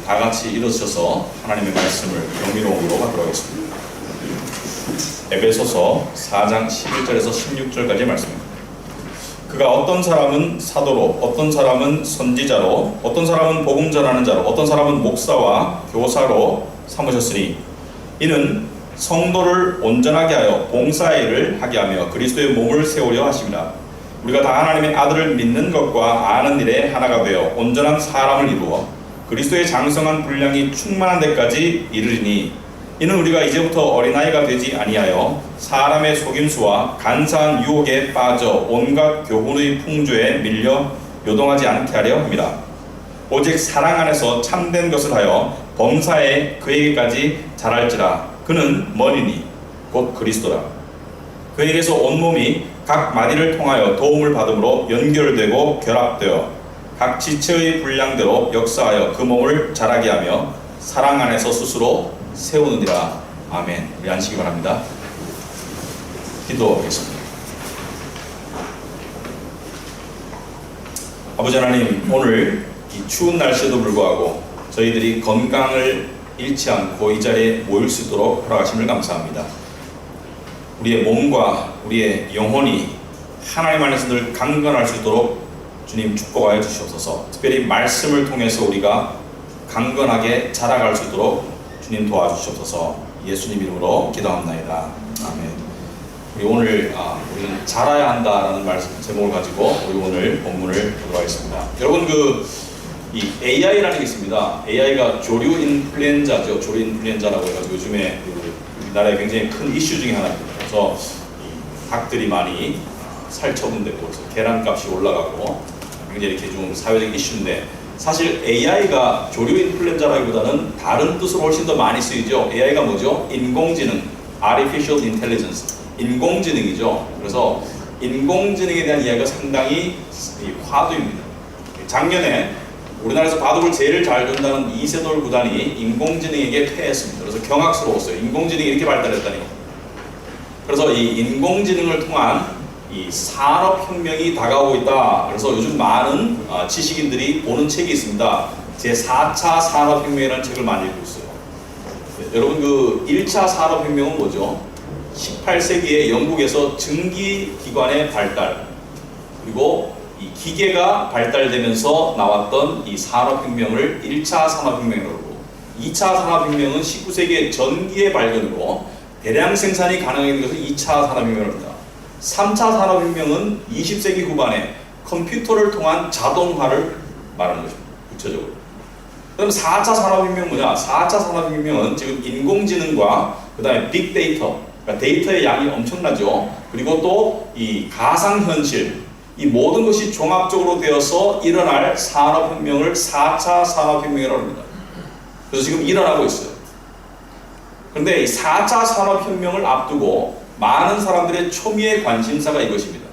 다 같이 일어서서 하나님의 말씀을 경외로움으로 받도록 하겠습니다. 에베소서 4장 11절에서 16절까지의 말씀입니다. 그가 어떤 사람은 사도로, 어떤 사람은 선지자로, 어떤 사람은 복음 전하는 자로, 어떤 사람은 목사와 교사로 삼으셨으니 이는 성도를 온전하게 하여 봉사의 일을 하게 하며 그리스도의 몸을 세우려 하십니다. 우리가 다 하나님의 아들을 믿는 것과 아는 일에 하나가 되어 온전한 사람을 이루어 그리스도의 장성한 분량이 충만한 데까지 이르리니 이는 우리가 이제부터 어린아이가 되지 아니하여 사람의 속임수와 간사한 유혹에 빠져 온갖 교훈의 풍조에 밀려 요동하지 않게 하려 합니다. 오직 사랑 안에서 참된 것을 하여 범사에 그에게까지 자랄지라. 그는 머리니 곧 그리스도라. 그에게서 온몸이 각 마디를 통하여 도움을 받음으로 연결되고 결합되어 각 지체의 분량대로 역사하여 그 몸을 자라게 하며 사랑 안에서 스스로 세우느니라. 아멘. 우리 앉으시기 바랍니다. 기도하겠습니다. 아버지 하나님, 오늘 이 추운 날씨에도 불구하고 저희들이 건강을 잃지 않고 이 자리에 모일 수 있도록 허락하심을 감사합니다. 우리의 몸과 우리의 영혼이 하나님 안에서 늘 강건할 수 있도록 주님 축복하여 주시옵소서. 특별히 말씀을 통해서 우리가 강건하게 자라갈 수 있도록 주님 도와주시옵소서. 예수님 이름으로 기도합나이다. 아멘. 우리 오늘 우리는 자라야 한다라는 말씀 제목을 가지고 우리 오늘 본문을 보도록 하겠습니다. 여러분 이 AI라는 게 있습니다. AI가 조류 인플루엔자죠. 조류 인플루엔자라고 해가지고 요즘에 우리나라에 굉장히 큰 이슈 중에 하나입니다. 그래서 이 닭들이 많이 살처분되고 계란값이 올라가고 굉장히 이렇게 좀 사회적 이슈인데 사실 AI가 조류 인플루엔자라기보다는 다른 뜻으로 훨씬 더 많이 쓰이죠. AI가 뭐죠? 인공지능, Artificial Intelligence, 인공지능이죠. 그래서 인공지능에 대한 이야기가 상당히 화두입니다. 작년에 우리나라에서 바둑을 제일 잘 둔다는 이세돌 구단이 인공지능에게 패했습니다. 그래서 경악스러웠어요. 인공지능이 이렇게 발달했다니. 그래서 이 인공지능을 통한 이 산업혁명이 다가오고 있다. 그래서 요즘 많은 지식인들이 보는 책이 있습니다. 제4차 산업혁명이라는 책을 많이 읽고 있어요. 여러분 1차 산업혁명은 뭐죠? 18세기에 영국에서 증기기관의 발달, 그리고 이 기계가 발달되면서 나왔던 이 산업혁명을 1차 산업혁명이라고 하고, 2차 산업혁명은 19세기의 전기의 발견으로 대량 생산이 가능한 것을 2차 산업혁명이라고 합니다. 3차 산업혁명은 20세기 후반에 컴퓨터를 통한 자동화를 말하는 것입니다. 구체적으로. 그럼 4차 산업혁명 뭐냐? 4차 산업혁명은 지금 인공지능과 그 다음에 빅데이터, 그러니까 데이터의 양이 엄청나죠. 그리고 또 이 가상현실, 이 모든 것이 종합적으로 되어서 일어날 산업혁명을 4차 산업혁명이라고 합니다. 그래서 지금 일어나고 있어요. 그런데 이 4차 산업혁명을 앞두고 많은 사람들의 초미의 관심사가 이것입니다.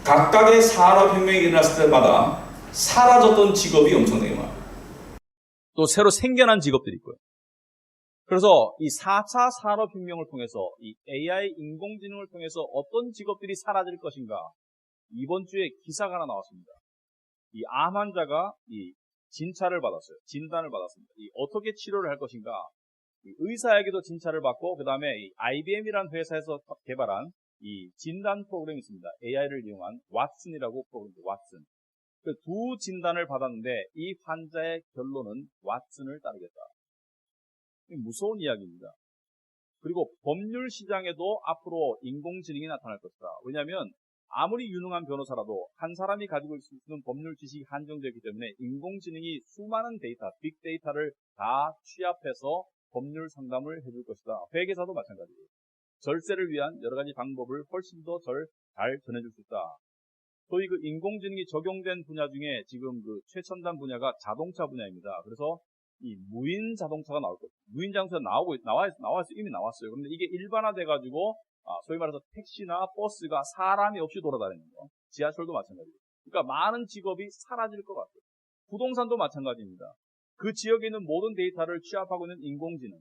각각의 산업혁명이 일어났을 때마다 사라졌던 직업이 엄청나게 많아요. 또 새로 생겨난 직업들이 있고요. 그래서 이 4차 산업혁명을 통해서 이 AI 인공지능을 통해서 어떤 직업들이 사라질 것인가, 이번 주에 기사가 하나 나왔습니다. 이 암 환자가 이 진찰을 받았어요. 진단을 받았습니다. 이 어떻게 치료를 할 것인가, 이 의사에게도 진찰을 받고, 그 다음에 이 IBM이라는 회사에서 개발한 이 진단 프로그램이 있습니다. AI를 이용한 왓슨이라고 프로그램입니다. 왓슨. 그 두 진단을 받았는데 이 환자의 결론은 왓슨을 따르겠다. 무서운 이야기입니다. 그리고 법률 시장에도 앞으로 인공지능이 나타날 것이다. 왜냐하면 아무리 유능한 변호사라도 한 사람이 가지고 있는 법률 지식이 한정되기 때문에 인공지능이 수많은 데이터, 빅데이터를 다 취합해서 법률 상담을 해줄 것이다. 회계사도 마찬가지예요. 절세를 위한 여러 가지 방법을 훨씬 더 잘 전해줄 수 있다. 소위 그 인공지능이 적용된 분야 중에 지금 그 최첨단 분야가 자동차 분야입니다. 그래서 이 무인 자동차가 나올 거예요. 무인 자동차가 이미 나왔어요. 그런데 이게 일반화돼가지고, 소위 말해서 택시나 버스가 사람이 없이 돌아다니는 거. 지하철도 마찬가지예요. 그러니까 많은 직업이 사라질 것 같아요. 부동산도 마찬가지입니다. 그 지역에 있는 모든 데이터를 취합하고 있는 인공지능.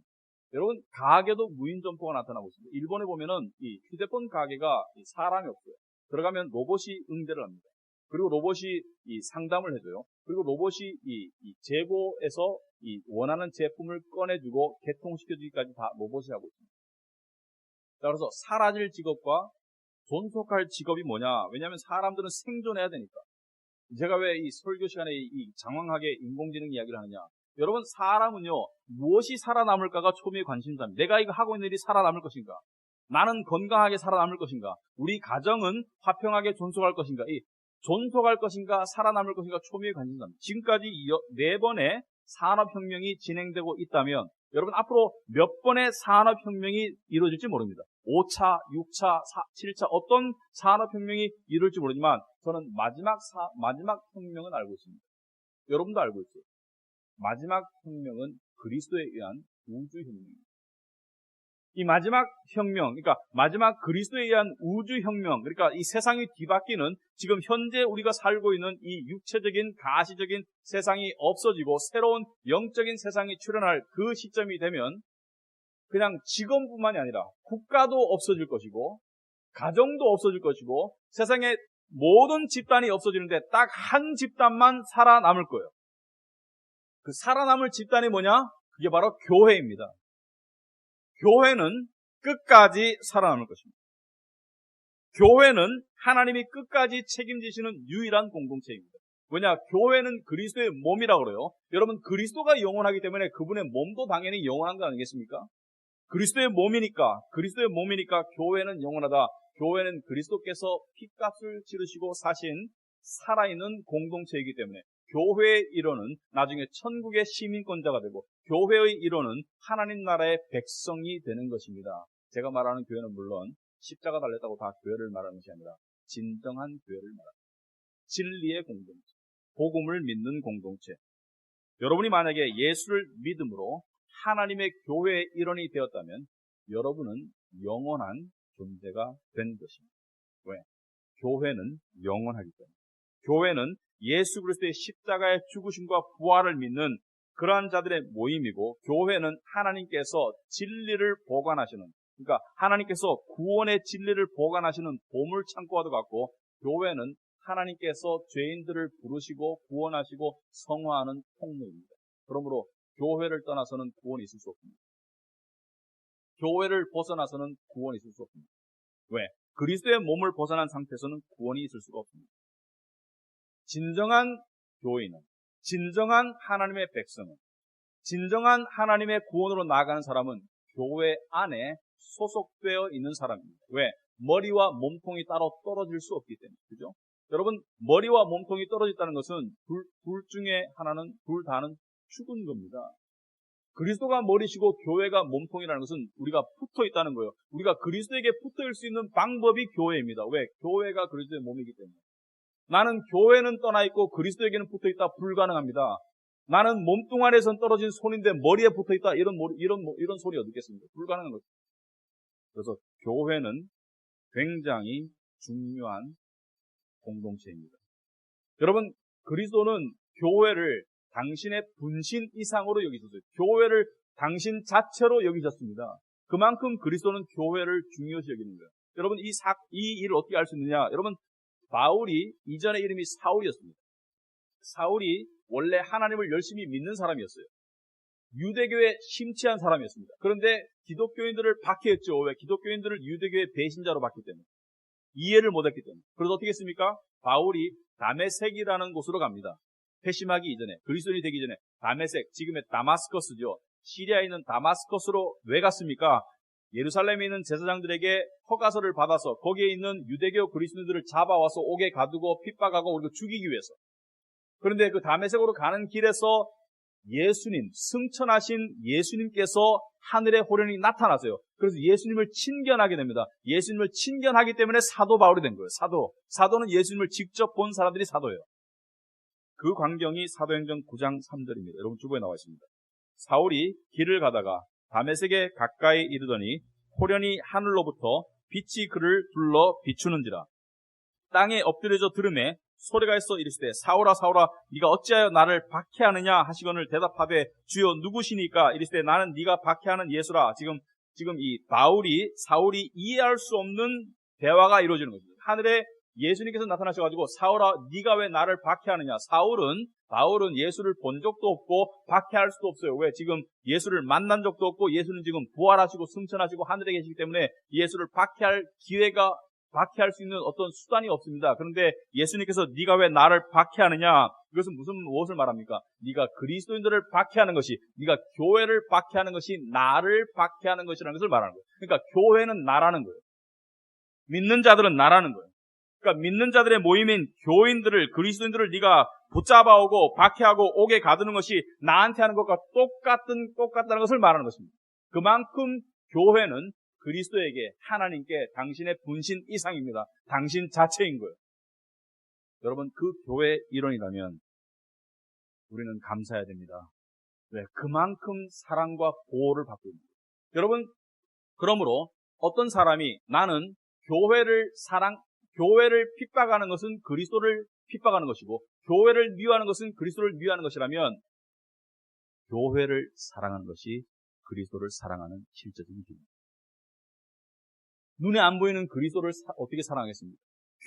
여러분, 가게도 무인 점포가 나타나고 있습니다. 일본에 보면은 이 휴대폰 가게가 사람이 없어요. 들어가면 로봇이 응대를 합니다. 그리고 로봇이 이 상담을 해줘요. 그리고 로봇이 이 재고에서 이 원하는 제품을 꺼내주고 개통시켜주기까지 다 로봇이 하고 있습니다. 자, 그래서 사라질 직업과 존속할 직업이 뭐냐? 왜냐하면 사람들은 생존해야 되니까. 제가 왜 이 설교 시간에 이 장황하게 인공지능 이야기를 하느냐? 여러분, 사람은요, 무엇이 살아남을까가 초미의 관심사입니다. 내가 이거 하고 있는 일이 살아남을 것인가? 나는 건강하게 살아남을 것인가? 우리 가정은 화평하게 존속할 것인가? 이 존속할 것인가? 살아남을 것인가? 초미의 관심사입니다. 지금까지 4번의 산업혁명이 진행되고 있다면 여러분 앞으로 몇 번의 산업혁명이 이루어질지 모릅니다. 5차, 6차, 7차 어떤 산업혁명이 이루어질지 모르지만 저는 마지막 혁명은 알고 있습니다. 여러분도 알고 있어요. 마지막 혁명은 그리스도에 의한 우주혁명입니다. 이 마지막 혁명, 그러니까 마지막 그리스도에 의한 우주혁명, 그러니까 이 세상이 뒤바뀌는 지금 현재 우리가 살고 있는 이 육체적인 가시적인 세상이 없어지고 새로운 영적인 세상이 출현할 그 시점이 되면 그냥 직원뿐만이 아니라 국가도 없어질 것이고 가정도 없어질 것이고 세상의 모든 집단이 없어지는데 딱 한 집단만 살아남을 거예요. 그 살아남을 집단이 뭐냐? 그게 바로 교회입니다. 교회는 끝까지 살아남을 것입니다. 교회는 하나님이 끝까지 책임지시는 유일한 공동체입니다. 왜냐? 교회는 그리스도의 몸이라고 그래요. 여러분, 그리스도가 영원하기 때문에 그분의 몸도 당연히 영원한 거 아니겠습니까? 그리스도의 몸이니까 교회는 영원하다. 교회는 그리스도께서 피값을 치르시고 사신 살아있는 공동체이기 때문에 교회의 일원은 나중에 천국의 시민권자가 되고 교회의 일원은 하나님 나라의 백성이 되는 것입니다. 제가 말하는 교회는 물론 십자가 달렸다고 다 교회를 말하는 것이 아니라 진정한 교회를 말합니다. 진리의 공동체, 복음을 믿는 공동체. 여러분이 만약에 예수를 믿음으로 하나님의 교회의 일원이 되었다면 여러분은 영원한 존재가 된 것입니다. 왜? 교회는 영원하기 때문에. 교회는 예수 그리스도의 십자가의 죽으심과 부활을 믿는 그러한 자들의 모임이고 교회는 하나님께서 진리를 보관하시는, 그러니까 하나님께서 구원의 진리를 보관하시는 보물창고와도 같고 교회는 하나님께서 죄인들을 부르시고 구원하시고 성화하는 통로입니다. 그러므로 교회를 떠나서는 구원이 있을 수 없습니다. 교회를 벗어나서는 구원이 있을 수 없습니다. 왜? 그리스도의 몸을 벗어난 상태에서는 구원이 있을 수가 없습니다. 진정한 교인은, 진정한 하나님의 백성은, 진정한 하나님의 구원으로 나아가는 사람은 교회 안에 소속되어 있는 사람입니다. 왜? 머리와 몸통이 따로 떨어질 수 없기 때문에. 그죠? 여러분, 머리와 몸통이 떨어졌다는 것은 둘 중에 하나는, 둘 다는 죽은 겁니다. 그리스도가 머리시고 교회가 몸통이라는 것은 우리가 붙어 있다는 거예요. 우리가 그리스도에게 붙어 있을 수 있는 방법이 교회입니다. 왜? 교회가 그리스도의 몸이기 때문에. 나는 교회는 떠나 있고 그리스도에게는 붙어 있다. 불가능합니다. 나는 몸뚱 아래선 떨어진 손인데 머리에 붙어 있다. 이런 소리 어디 있겠습니까? 불가능한 거죠. 그래서 교회는 굉장히 중요한 공동체입니다. 여러분, 그리스도는 교회를 당신의 분신 이상으로 여기셨어요. 교회를 당신 자체로 여기셨습니다. 그만큼 그리스도는 교회를 중요시 여기는 거예요. 여러분, 이 일을 어떻게 알 수 있느냐? 여러분, 바울이 이전의 이름이 사울이었습니다. 사울이 원래 하나님을 열심히 믿는 사람이었어요. 유대교에 심취한 사람이었습니다. 그런데 기독교인들을 박해했죠. 왜? 기독교인들을 유대교의 배신자로 봤기 때문에. 이해를 못했기 때문에. 그래서 어떻게 했습니까? 바울이 다메섹이라는 곳으로 갑니다. 회심하기 이전에, 그리스도인이 되기 전에 다메섹, 지금의 다마스커스죠. 시리아에 있는 다마스커스로 왜 갔습니까? 예루살렘에 있는 제사장들에게 허가서를 받아서 거기에 있는 유대교 그리스도인들을 잡아와서 옥에 가두고 핍박하고 그리고 죽이기 위해서. 그런데 그 다메섹으로 가는 길에서 예수님, 승천하신 예수님께서 하늘의 호련이 나타나세요. 그래서 예수님을 친견하게 됩니다. 예수님을 친견하기 때문에 사도 바울이 된 거예요. 사도는 예수님을 직접 본 사람들이 사도예요. 그 광경이 사도행전 9장 3절입니다. 여러분 주보에 나와 있습니다. 사울이 길을 가다가 다메섹에 가까이 이르더니 호련히 하늘로부터 빛이 그를 둘러 비추는지라. 땅에 엎드려져 들음에 소리가 있어 이르시되 사울아 사울아 네가 어찌하여 나를 박해하느냐 하시거늘 대답하되 주여 누구시니까 이르시되 나는 네가 박해하는 예수라. 지금 이 사울이 이해할 수 없는 대화가 이루어지는 것입니다. 하늘에 예수님께서 나타나셔가지고 사울아 네가 왜 나를 박해하느냐. 바울은 예수를 본 적도 없고 박해할 수도 없어요. 왜? 지금 예수를 만난 적도 없고 예수는 지금 부활하시고 승천하시고 하늘에 계시기 때문에 예수를 박해할 수 있는 어떤 수단이 없습니다. 그런데 예수님께서 네가 왜 나를 박해하느냐. 이것은 무엇을 말합니까? 네가 그리스도인들을 박해하는 것이, 네가 교회를 박해하는 것이 나를 박해하는 것이라는 것을 말하는 거예요. 그러니까 교회는 나라는 거예요. 믿는 자들은 나라는 거예요. 그러니까 믿는 자들의 모임인 교인들을, 그리스도인들을 네가 붙잡아오고 박해하고 옥에 가두는 것이 나한테 하는 것과 똑같다는 것을 말하는 것입니다. 그만큼 교회는 그리스도에게, 하나님께 당신의 분신 이상입니다. 당신 자체인 거예요. 여러분, 그 교회의 일원이라면 우리는 감사해야 됩니다. 왜? 그만큼 사랑과 보호를 받고 있는 거예요. 여러분, 그러므로 어떤 사람이 나는 교회를 핍박하는 것은 그리스도를 핍박하는 것이고 교회를 미워하는 것은 그리스도를 미워하는 것이라면 교회를 사랑하는 것이 그리스도를 사랑하는 실제적인 길입니다. 눈에 안 보이는 그리스도를 어떻게 사랑하겠습니까?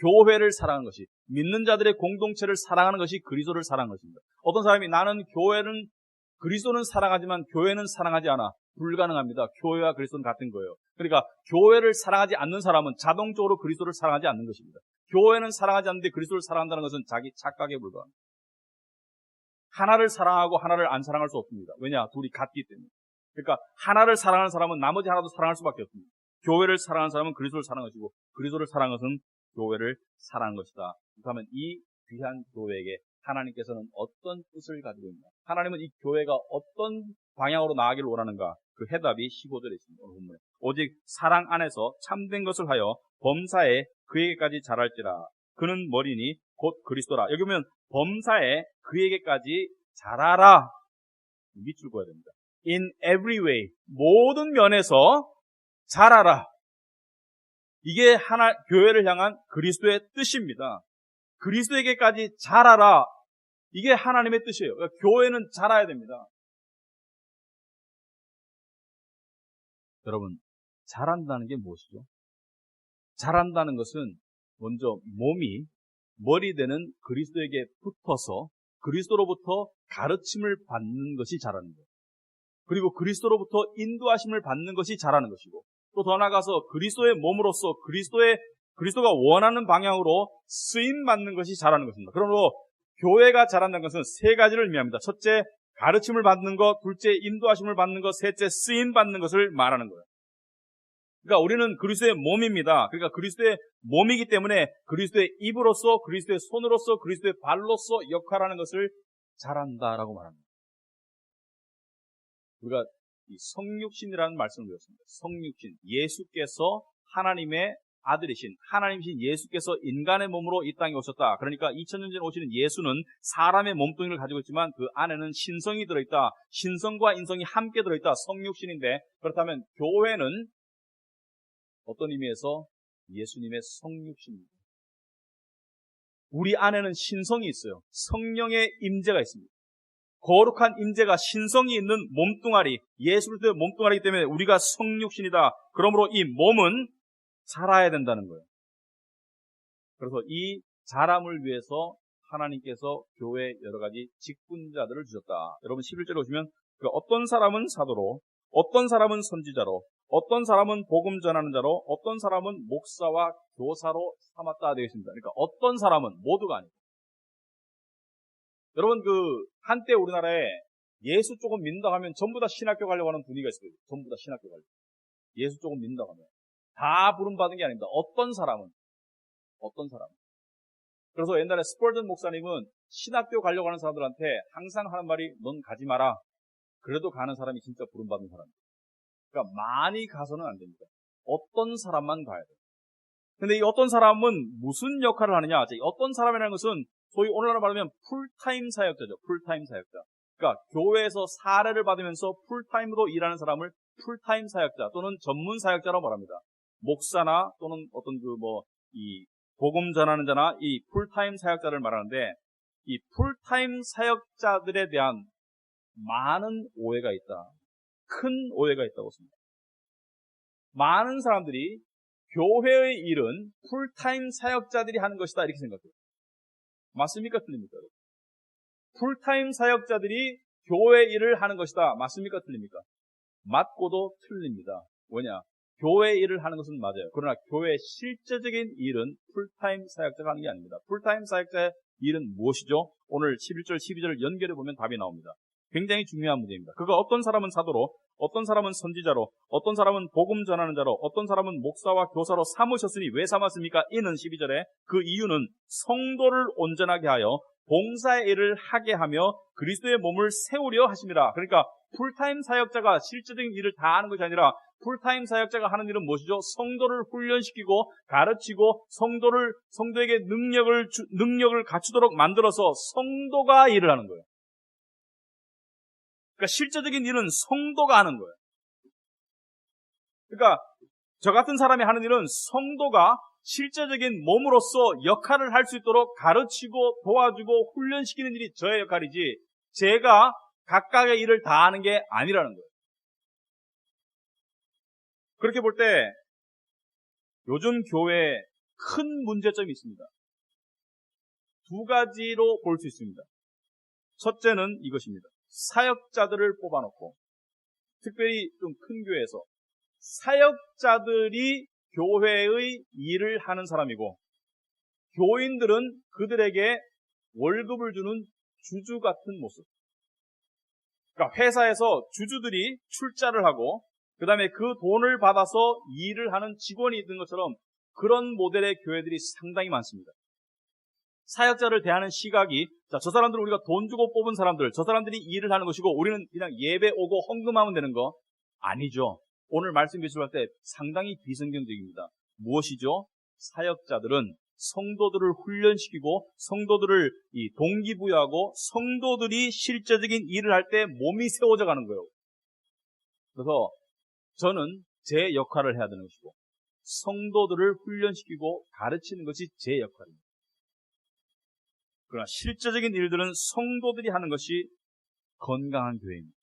교회를 사랑하는 것이, 믿는 자들의 공동체를 사랑하는 것이 그리스도를 사랑하는 것입니다. 어떤 사람이 나는 그리스도는 사랑하지만 교회는 사랑하지 않아. 불가능합니다. 교회와 그리스도는 같은 거예요. 그러니까 교회를 사랑하지 않는 사람은 자동적으로 그리스도를 사랑하지 않는 것입니다. 교회는 사랑하지 않는데 그리스도를 사랑한다는 것은 자기 착각에 불과합니다. 하나를 사랑하고 하나를 안 사랑할 수 없습니다. 왜냐? 둘이 같기 때문에. 그러니까 하나를 사랑하는 사람은 나머지 하나도 사랑할 수밖에 없습니다. 교회를 사랑하는 사람은 그리스도를 사랑하는 것이고 그리스도를 사랑하는 것은 교회를 사랑하는 것이다. 그렇다면 이 귀한 교회에게 하나님께서는 어떤 뜻을 가지고 있나? 하나님은 이 교회가 어떤 방향으로 나아가기를 원하는가? 그 해답이 15절에 있습니다. 오늘 본문에. 오직 사랑 안에서 참된 것을 하여 범사에 그에게까지 자랄지라. 그는 머리니 곧 그리스도라. 여기 보면 범사에 그에게까지 자라라. 밑줄 그어야 됩니다. In every way. 모든 면에서 자라라. 이게 교회를 향한 그리스도의 뜻입니다. 그리스도에게까지 자라라. 이게 하나님의 뜻이에요. 그러니까 교회는 자라야 됩니다. 여러분, 자란다는 게 무엇이죠? 자란다는 것은 먼저 머리 되는 그리스도에게 붙어서 그리스도로부터 가르침을 받는 것이 자라는 거예요. 그리고 그리스도로부터 인도하심을 받는 것이 자라는 것이고 또 더 나아가서 그리스도의 몸으로서 그리스도가 원하는 방향으로 쓰임받는 것이 자라는 것입니다. 그러므로 교회가 자란다는 것은 세 가지를 의미합니다. 첫째, 가르침을 받는 것, 둘째, 인도하심을 받는 것, 셋째, 쓰임받는 것을 말하는 거예요. 그러니까 우리는 그리스도의 몸입니다. 그러니까 그리스도의 몸이기 때문에 그리스도의 입으로서, 그리스도의 손으로서, 그리스도의 발로서 역할하는 것을 잘한다라고 말합니다. 우리가 이 성육신이라는 말씀을 배웠습니다. 성육신, 예수께서 하나님의 아들이신 하나님이신 예수께서 인간의 몸으로 이 땅에 오셨다. 그러니까 2000년 전에 오시는 예수는 사람의 몸뚱이를 가지고 있지만 그 안에는 신성이 들어있다. 신성과 인성이 함께 들어있다. 성육신인데 그렇다면 교회는 어떤 의미에서 예수님의 성육신입니다. 우리 안에는 신성이 있어요. 성령의 임재가 있습니다. 거룩한 임재가 신성이 있는 몸뚱아리, 예수 그리스도의 몸뚱아리이기 때문에 우리가 성육신이다. 그러므로 이 몸은 자라야 된다는 거예요. 그래서 이 자람을 위해서 하나님께서 교회에 여러 가지 직분자들을 주셨다. 여러분 11절에 보시면 어떤 사람은 사도로, 어떤 사람은 선지자로, 어떤 사람은 복음 전하는 자로, 어떤 사람은 목사와 교사로 삼았다 되어 있습니다. 그러니까 어떤 사람은 모두가 아니고. 여러분 한때 우리나라에 예수 조금 믿는다 하면 전부 다 신학교 가려고 하는 분위기가 있어요. 전부 다 신학교 가려고. 예수 조금 믿는다 하면. 다 부름받은 게 아닙니다. 어떤 사람은. 그래서 옛날에 스펄전 목사님은 신학교 가려고 하는 사람들한테 항상 하는 말이 넌 가지 마라. 그래도 가는 사람이 진짜 부름받은 사람이에요. 그러니까 많이 가서는 안 됩니다. 어떤 사람만 가야 돼요. 근데 이 어떤 사람은 무슨 역할을 하느냐. 어떤 사람이라는 것은 소위 오늘날로 말하면 풀타임 사역자죠. 풀타임 사역자. 그러니까 교회에서 사례를 받으면서 풀타임으로 일하는 사람을 풀타임 사역자 또는 전문 사역자라고 말합니다. 목사나 또는 어떤 이 복음 전하는 자나 이 풀타임 사역자를 말하는데 이 풀타임 사역자들에 대한 많은 오해가 있다. 큰 오해가 있다고 봅니다. 많은 사람들이 교회의 일은 풀타임 사역자들이 하는 것이다 이렇게 생각해요. 맞습니까? 틀립니까? 풀타임 사역자들이 교회 일을 하는 것이다. 맞습니까? 틀립니까? 맞고도 틀립니다. 뭐냐? 교회 일을 하는 것은 맞아요. 그러나 교회의 실제적인 일은 풀타임 사역자가 하는 게 아닙니다. 풀타임 사역자의 일은 무엇이죠? 오늘 11절, 12절을 연결해 보면 답이 나옵니다. 굉장히 중요한 문제입니다. 그가 어떤 사람은 사도로, 어떤 사람은 선지자로, 어떤 사람은 복음 전하는 자로, 어떤 사람은 목사와 교사로 삼으셨으니 왜 삼았습니까? 이는 12절에 그 이유는 성도를 온전하게 하여 봉사의 일을 하게 하며 그리스도의 몸을 세우려 하심이라. 그러니까 풀타임 사역자가 실제적인 일을 다 하는 것이 아니라 풀타임 사역자가 하는 일은 무엇이죠? 성도를 훈련시키고 가르치고 성도에게 능력을 갖추도록 만들어서 성도가 일을 하는 거예요. 그러니까 실제적인 일은 성도가 하는 거예요. 그러니까 저 같은 사람이 하는 일은 성도가 실제적인 몸으로서 역할을 할 수 있도록 가르치고 도와주고 훈련시키는 일이 저의 역할이지 제가 각각의 일을 다 하는 게 아니라는 거예요. 그렇게 볼 때 요즘 교회에 큰 문제점이 있습니다. 두 가지로 볼 수 있습니다. 첫째는 이것입니다. 사역자들을 뽑아놓고 특별히 좀 큰 교회에서 사역자들이 교회의 일을 하는 사람이고 교인들은 그들에게 월급을 주는 주주 같은 모습. 그러니까 회사에서 주주들이 출자를 하고 그 다음에 그 돈을 받아서 일을 하는 직원이 있는 것처럼 그런 모델의 교회들이 상당히 많습니다. 사역자를 대하는 시각이 저 사람들은 우리가 돈 주고 뽑은 사람들, 저 사람들이 일을 하는 것이고 우리는 그냥 예배 오고 헌금하면 되는 거 아니죠. 오늘 말씀 교실할 때 상당히 비성경적입니다. 무엇이죠? 사역자들은 성도들을 훈련시키고 성도들을 동기부여하고 성도들이 실제적인 일을 할 때 몸이 세워져 가는 거예요. 그래서 저는 제 역할을 해야 되는 것이고 성도들을 훈련시키고 가르치는 것이 제 역할입니다. 그러나 실제적인 일들은 성도들이 하는 것이 건강한 교회입니다.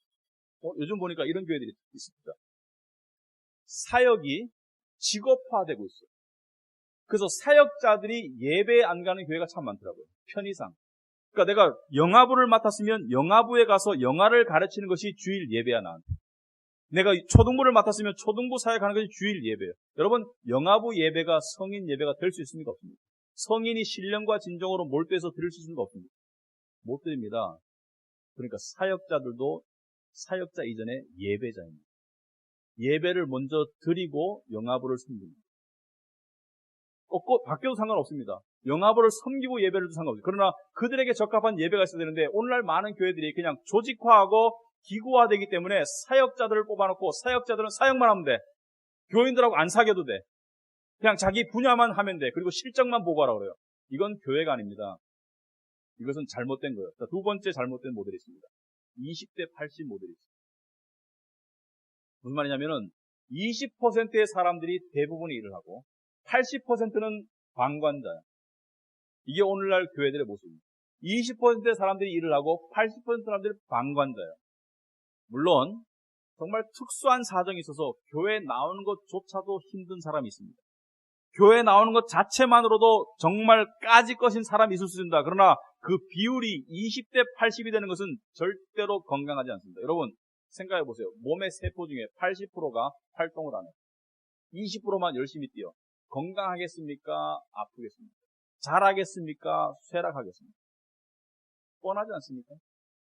요즘 보니까 이런 교회들이 있습니다. 사역이 직업화되고 있어요. 그래서 사역자들이 예배에 안 가는 교회가 참 많더라고요. 편의상. 그러니까 내가 영화부를 맡았으면 영화부에 가서 영화를 가르치는 것이 주일 예배야 나한테. 내가 초등부를 맡았으면 초등부 사역하는 것이 주일 예배예요. 여러분 영화부 예배가 성인 예배가 될 수 있습니까? 없습니까? 성인이 신령과 진정으로 몰두해서 들을 수 있습니까? 없습니까? 못 드립니다. 그러니까 사역자들도 사역자 이전에 예배자입니다. 예배를 먼저 드리고 영화부를 섬깁니다. 꼭 바뀌어도 상관없습니다. 영화부를 섬기고 예배를 해도 상관없어요. 그러나 그들에게 적합한 예배가 있어야 되는데 오늘날 많은 교회들이 그냥 조직화하고 기구화되기 때문에 사역자들을 뽑아놓고 사역자들은 사역만 하면 돼. 교인들하고 안 사귀어도 돼. 그냥 자기 분야만 하면 돼. 그리고 실적만 보고하라고 그래요. 이건 교회가 아닙니다. 이것은 잘못된 거예요. 자, 두 번째 잘못된 모델이 있습니다. 20대 80 모델이 있습니다. 무슨 말이냐면은 20%의 사람들이 대부분 일을 하고 80%는 방관자예요. 이게 오늘날 교회들의 모습입니다. 20%의 사람들이 일을 하고 80% 사람들이 방관자예요. 물론 정말 특수한 사정이 있어서 교회에 나오는 것조차도 힘든 사람이 있습니다. 교회에 나오는 것 자체만으로도 정말 까짓 것인 사람이 있을 수 있습니다. 그러나 그 비율이 20대 80이 되는 것은 절대로 건강하지 않습니다. 여러분 생각해 보세요. 몸의 세포 중에 80%가 활동을 안 해요. 20%만 열심히 뛰어. 건강하겠습니까? 아프겠습니까? 잘하겠습니까? 쇠락하겠습니까? 뻔하지 않습니까?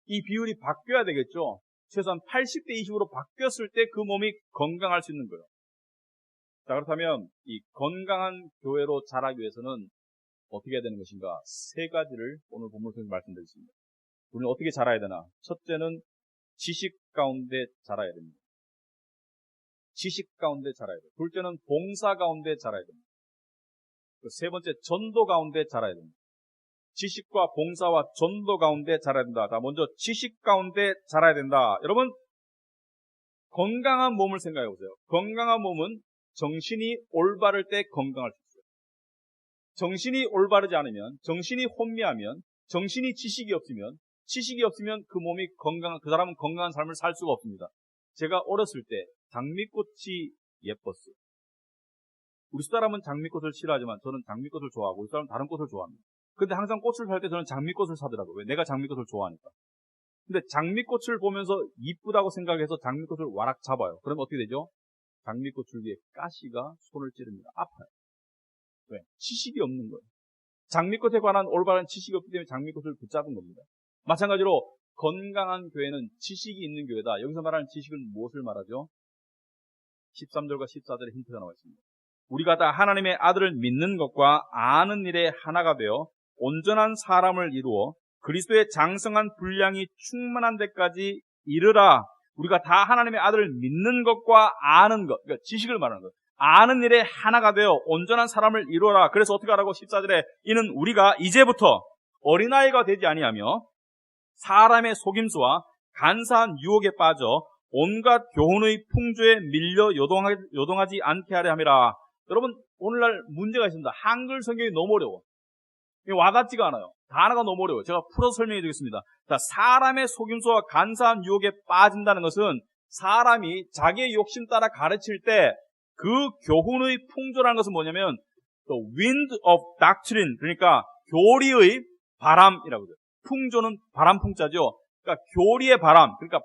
이 비율이 바뀌어야 되겠죠. 최소한 80대 20으로 바뀌었을 때 그 몸이 건강할 수 있는 거예요. 자, 그렇다면 이 건강한 교회로 자라기 위해서는 어떻게 해야 되는 것인가? 세 가지를 오늘 본문을 통해서 말씀드리겠습니다. 우리는 어떻게 자라야 되나? 첫째는 지식 가운데 자라야 됩니다. 지식 가운데 자라야 돼요. 둘째는 봉사 가운데 자라야 됩니다. 세 번째, 전도 가운데 자라야 됩니다. 지식과 봉사와 전도 가운데 자라야 된다. 자, 먼저 지식 가운데 자라야 된다. 여러분, 건강한 몸을 생각해 보세요. 건강한 몸은 정신이 올바를 때 건강할 수 있어요. 정신이 올바르지 않으면, 정신이 혼미하면, 정신이 지식이 없으면 그 몸이 그 사람은 건강한 삶을 살 수가 없습니다. 제가 어렸을 때 장미꽃이 예뻤어요. 우리 사람은 장미꽃을 싫어하지만 저는 장미꽃을 좋아하고 우리 사람은 다른 꽃을 좋아합니다. 근데 항상 꽃을 살 때 저는 장미꽃을 사더라고요. 왜? 내가 장미꽃을 좋아하니까. 근데 장미꽃을 보면서 이쁘다고 생각해서 장미꽃을 와락 잡아요. 그러면 어떻게 되죠? 장미꽃 줄기에 가시가 손을 찌릅니다. 아파요. 왜? 지식이 없는 거예요. 장미꽃에 관한 올바른 지식이 없기 때문에 장미꽃을 붙잡은 겁니다. 마찬가지로 건강한 교회는 지식이 있는 교회다. 여기서 말하는 지식은 무엇을 말하죠? 13절과 14절에 힌트가 나와 있습니다. 우리가 다 하나님의 아들을 믿는 것과 아는 일에 하나가 되어 온전한 사람을 이루어 그리스도의 장성한 분량이 충만한 데까지 이르라. 우리가 다 하나님의 아들을 믿는 것과 아는 것, 그러니까 지식을 말하는 것. 아는 일에 하나가 되어 온전한 사람을 이루어라. 그래서 어떻게 하라고? 14절에 이는 우리가 이제부터 어린아이가 되지 아니하며 사람의 속임수와 간사한 유혹에 빠져 온갖 교훈의 풍조에 밀려 요동하지 않게 하려 함이라. 여러분, 오늘날 문제가 있습니다. 한글 성경이 너무 어려워. 와닿지가 않아요. 단어가 너무 어려워요. 제가 풀어서 설명해 드리겠습니다. 자, 사람의 속임수와 간사한 유혹에 빠진다는 것은 사람이 자기의 욕심 따라 가르칠 때 그 교훈의 풍조라는 것은 뭐냐면 the wind of doctrine, 그러니까 교리의 바람이라고 해요. 풍조는 바람 풍자죠. 그러니까 교리의 바람, 그러니까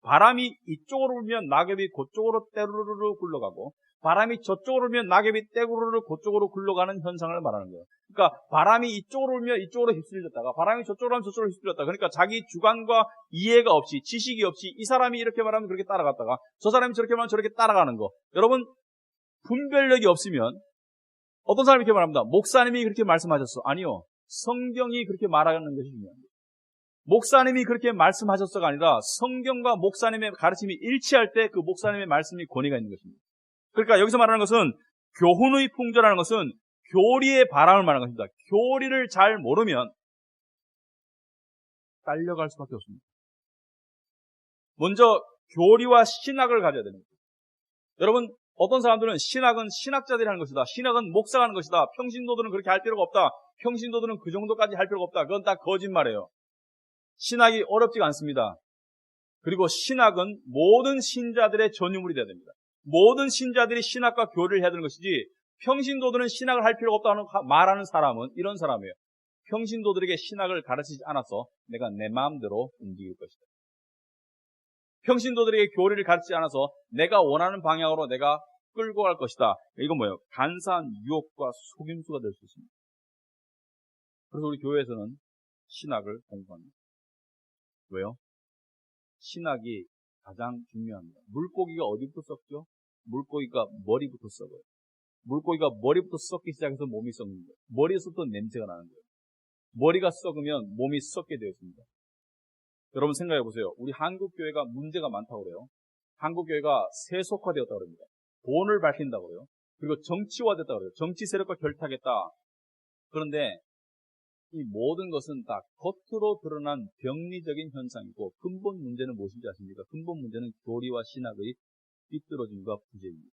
바람이 이쪽으로 불면 낙엽이 그쪽으로 때르르르 굴러가고 바람이 저쪽으로 불면 낙엽이 떼구르르 그쪽으로 굴러가는 현상을 말하는 거예요. 그러니까 바람이 이쪽으로 불면 이쪽으로 휩쓸렸다가 바람이 저쪽으로 하면 저쪽으로 휩쓸렸다가 그러니까 자기 주관과 이해가 없이 지식이 없이 이 사람이 이렇게 말하면 그렇게 따라갔다가 저 사람이 저렇게 말하면 저렇게 따라가는 거. 여러분, 분별력이 없으면 어떤 사람이 이렇게 말합니다. 목사님이 그렇게 말씀하셨어. 아니요. 성경이 그렇게 말하는 것이 중요합니다. 목사님이 그렇게 말씀하셨어가 아니라 성경과 목사님의 가르침이 일치할 때 그 목사님의 말씀이 권위가 있는 것입니다. 그러니까 여기서 말하는 것은 교훈의 풍조라는 것은 교리의 바람을 말하는 것입니다. 교리를 잘 모르면 딸려갈 수밖에 없습니다. 먼저 교리와 신학을 가져야 됩니다. 여러분, 어떤 사람들은 신학은 신학자들이 하는 것이다. 신학은 목사가 하는 것이다. 평신도들은 그렇게 할 필요가 없다. 평신도들은 그 정도까지 할 필요가 없다. 그건 다 거짓말이에요. 신학이 어렵지가 않습니다. 그리고 신학은 모든 신자들의 전유물이 되어야 됩니다. 모든 신자들이 신학과 교리를 해야 되는 것이지 평신도들은 신학을 할 필요가 없다는 말하는 사람은 이런 사람이에요. 평신도들에게 신학을 가르치지 않아서 내가 내 마음대로 움직일 것이다. 평신도들에게 교리를 가르치지 않아서 내가 원하는 방향으로 내가 끌고 갈 것이다. 이건 뭐예요? 간사한 유혹과 속임수가 될 수 있습니다. 그래서 우리 교회에서는 신학을 공부합니다. 왜요? 신학이 가장 중요합니다. 물고기가 어디부터 썩죠? 물고기가 머리부터 썩어요. 물고기가 머리부터 썩기 시작해서 몸이 썩는 거예요. 머리에서부터 냄새가 나는 거예요. 머리가 썩으면 몸이 썩게 되어 있습니다. 여러분 생각해 보세요. 우리 한국교회가 문제가 많다고 그래요. 한국교회가 세속화되었다고 그럽니다. 돈을 밝힌다고 그래요. 그리고 정치화됐다고 그래요. 정치 세력과 결탁했다. 그런데 이 모든 것은 다 겉으로 드러난 병리적인 현상이고 근본 문제는 무엇인지 아십니까? 근본 문제는 교리와 신학의 삐뚤어짐과 부재입니다.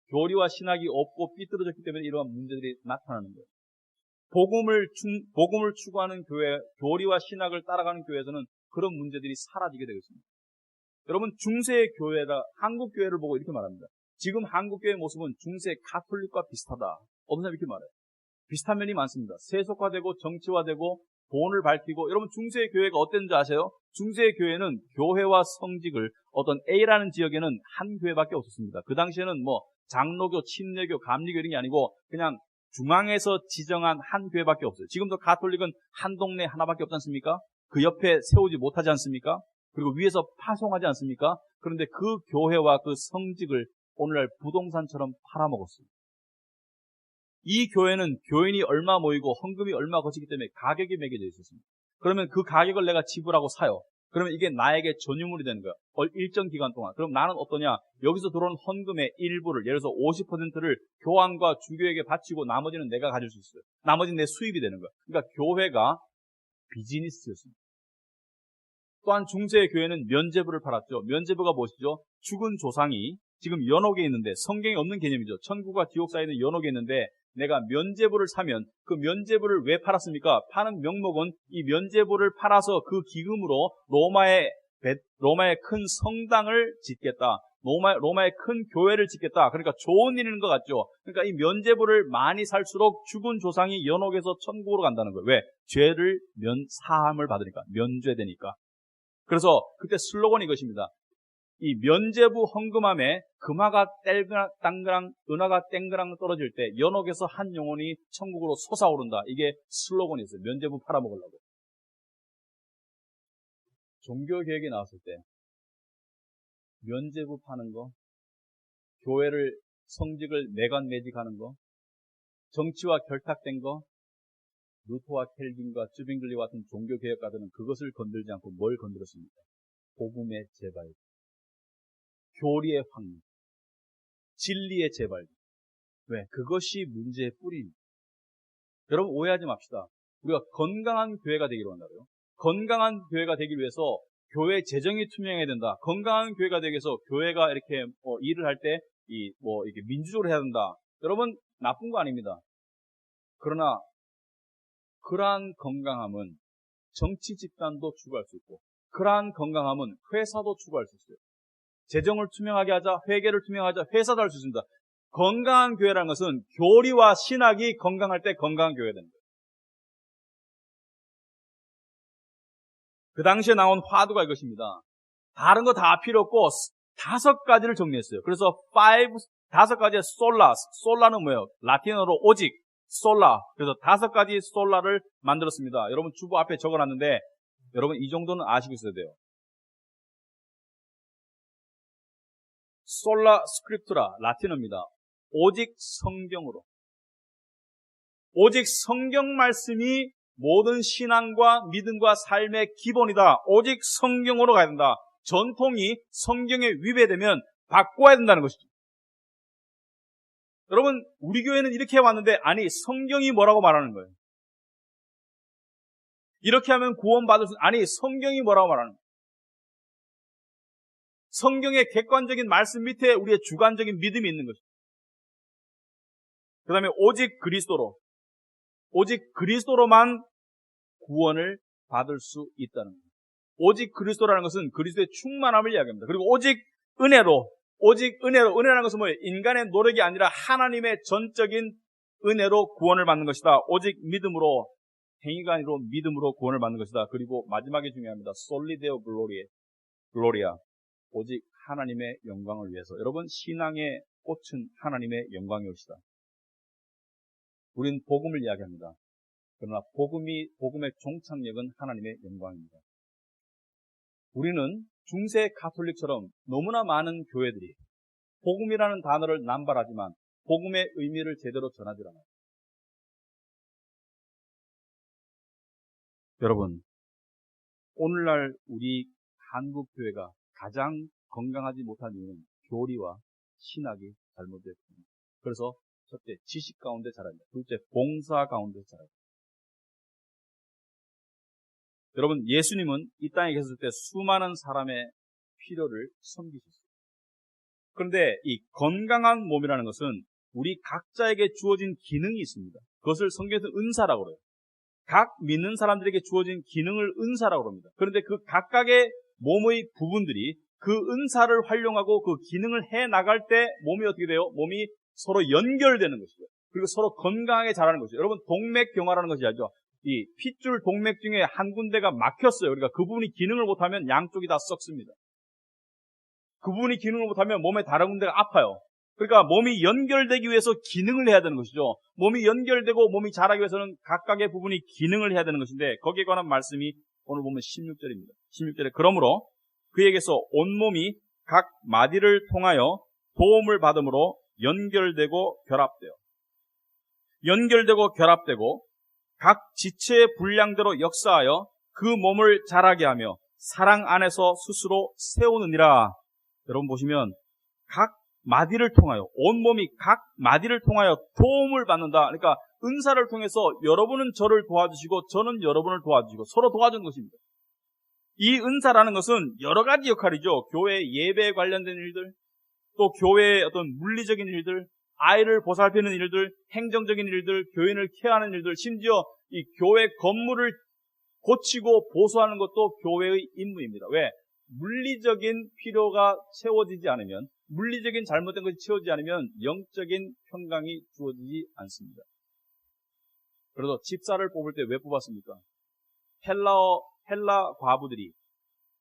교리와 신학이 없고 삐뚤어졌기 때문에 이러한 문제들이 나타나는 거예요. 복음을 추구하는 교회, 교리와 신학을 따라가는 교회에서는 그런 문제들이 사라지게 되겠습니다. 여러분, 중세의 교회다, 한국 교회를 보고 이렇게 말합니다. 지금 한국 교회의 모습은 중세 가톨릭과 비슷하다. 어떤 사람이 이렇게 말해요. 비슷한 면이 많습니다. 세속화되고 정치화되고 돈을 밝히고. 여러분, 중세의 교회가 어땠는지 아세요? 중세의 교회는 교회와 성직을 어떤 A라는 지역에는 한 교회밖에 없었습니다. 그 당시에는 뭐 장로교, 침례교, 감리교 이런 게 아니고 그냥 중앙에서 지정한 한 교회밖에 없어요. 지금도 가톨릭은 한 동네 하나밖에 없지 않습니까? 그 옆에 세우지 못하지 않습니까? 그리고 위에서 파송하지 않습니까? 그런데 그 교회와 그 성직을 오늘날 부동산처럼 팔아먹었어요. 이 교회는 교인이 얼마 모이고 헌금이 얼마 거치기 때문에 가격이 매겨져 있었습니다. 그러면 그 가격을 내가 지불하고 사요. 그러면 이게 나에게 전유물이 되는 거야. 일정 기간 동안. 그럼 나는 어떠냐? 여기서 들어온 헌금의 일부를, 예를 들어서 50%를 교황과 주교에게 바치고 나머지는 내가 가질 수 있어요. 나머지는 내 수입이 되는 거야. 그러니까 교회가 비즈니스였습니다. 또한 중세의 교회는 면죄부를 팔았죠. 면죄부가 무엇이죠? 죽은 조상이 지금 연옥에 있는데, 성경에 없는 개념이죠. 천국과 지옥 사이에 있는 연옥에 있는데 내가 면죄부를 사면 그 면죄부를 왜 팔았습니까? 파는 명목은 이 면죄부를 팔아서 그 기금으로 로마의 큰 성당을 짓겠다. 로마의 큰 교회를 짓겠다. 그러니까 좋은 일인 것 같죠. 그러니까 이 면죄부를 많이 살수록 죽은 조상이 연옥에서 천국으로 간다는 거예요. 왜? 죄를 사함을 받으니까, 면죄되니까. 그래서 그때 슬로건이 이것입니다. 이 면죄부 헌금함에 금화가 땅그랑 은화가 땡그랑 떨어질 때 연옥에서 한 영혼이 천국으로 솟아오른다. 이게 슬로건이었어요. 면죄부 팔아먹으려고. 종교개혁이 나왔을 때 면죄부 파는 거, 교회를 성직을 매간매직하는 거, 정치와 결탁된 거, 루터와 켈빈과 쯔빙글리 같은 종교개혁가들은 그것을 건들지 않고 뭘 건드렸습니까? 복음의 재발, 교리의 확립, 진리의 재발. 왜? 그것이 문제의 뿌리입니다. 여러분 오해하지 맙시다. 우리가 건강한 교회가 되기를 원하고요. 건강한 교회가 되기 위해서 교회 재정이 투명해야 된다. 건강한 교회가 되기 위해서 교회가 이렇게 일을 할 때 이렇게 민주적으로 해야 된다. 여러분 나쁜 거 아닙니다. 그러나 그러한 건강함은 정치 집단도 추구할 수 있고, 그러한 건강함은 회사도 추구할 수 있어요. 재정을 투명하게 하자, 회계를 투명하자, 회사도 할 수 있습니다. 건강한 교회라는 것은 교리와 신학이 건강할 때 건강한 교회가 됩니다. 그 당시에 나온 화두가 이것입니다. 다른 거 다 필요 없고 5가지를 정리했어요. 그래서 5가지의 솔라는 뭐예요? 라틴어로 오직, 솔라. 그래서 5가지 솔라를 만들었습니다. 여러분 주보 앞에 적어놨는데 여러분 이 정도는 아시고 있어야 돼요. 솔라 스크립투라, 라틴어입니다. 오직 성경으로. 오직 성경 말씀이 모든 신앙과 믿음과 삶의 기본이다. 오직 성경으로 가야 된다. 전통이 성경에 위배되면 바꿔야 된다는 것이죠. 여러분, 우리 교회는 이렇게 해왔는데, 아니, 성경이 뭐라고 말하는 거예요? 이렇게 하면 구원받을 수, 아니, 성경이 뭐라고 말하는 거예요? 성경의 객관적인 말씀 밑에 우리의 주관적인 믿음이 있는 것이죠. 그 다음에 오직 그리스도로만 구원을 받을 수 있다는 거예요. 오직 그리스도라는 것은 그리스도의 충만함을 이야기합니다. 그리고 오직 은혜라는 것은 뭐예요? 인간의 노력이 아니라 하나님의 전적인 은혜로 구원을 받는 것이다. 오직 믿음으로, 행위가 아니라 믿음으로 구원을 받는 것이다. 그리고 마지막에 중요합니다. 솔리데오 글로리아. 오직 하나님의 영광을 위해서. 여러분, 신앙의 꽃은 하나님의 영광이 것이다. 우린 복음을 이야기합니다. 그러나 복음의 종착역은 하나님의 영광입니다. 우리는 중세 가톨릭처럼 너무나 많은 교회들이 복음이라는 단어를 남발하지만 복음의 의미를 제대로 전하지 않아요. 여러분, 오늘날 우리 한국 교회가 가장 건강하지 못한 이유는 교리와 신학이 잘못됐습니다. 그래서 첫째, 지식 가운데 자랍니다. 둘째, 봉사 가운데 자랍니다. 여러분, 예수님은 이 땅에 계셨을 때 수많은 사람의 필요를 섬기셨어요. 그런데 이 건강한 몸이라는 것은 우리 각자에게 주어진 기능이 있습니다. 그것을 성경에서 은사라고 그래요. 각 믿는 사람들에게 주어진 기능을 은사라고 합니다. 그런데 그 각각의 몸의 부분들이 그 은사를 활용하고 그 기능을 해 나갈 때 몸이 어떻게 돼요? 몸이 서로 연결되는 것이죠. 그리고 서로 건강하게 자라는 것이죠. 여러분, 동맥경화라는 것이 알죠? 이 핏줄 동맥 중에 한 군데가 막혔어요. 그러니까 그 부분이 기능을 못하면 양쪽이 다 썩습니다. 그 부분이 기능을 못하면 몸의 다른 군데가 아파요. 그러니까 몸이 연결되기 위해서 기능을 해야 되는 것이죠. 몸이 연결되고 몸이 자라기 위해서는 각각의 부분이 기능을 해야 되는 것인데 거기에 관한 말씀이 오늘 보면 16절입니다. 16절에 그러므로 그에게서 온몸이 각 마디를 통하여 도움을 받음으로 연결되고 결합되고 각 지체의 분량대로 역사하여 그 몸을 자라게 하며 사랑 안에서 스스로 세우느니라. 여러분 보시면 각 마디를 통하여, 온몸이 각 마디를 통하여 도움을 받는다. 그러니까 은사를 통해서 여러분은 저를 도와주시고 저는 여러분을 도와주시고 서로 도와주는 것입니다. 이 은사라는 것은 여러 가지 역할이죠. 교회 예배에 관련된 일들, 또 교회의 어떤 물리적인 일들, 아이를 보살피는 일들, 행정적인 일들, 교인을 케어하는 일들, 심지어 이 교회 건물을 고치고 보수하는 것도 교회의 임무입니다. 왜? 물리적인 필요가 채워지지 않으면, 물리적인 잘못된 것이 채워지지 않으면 영적인 평강이 주어지지 않습니다. 그래서 집사를 뽑을 때 왜 뽑았습니까? 헬라 과부들이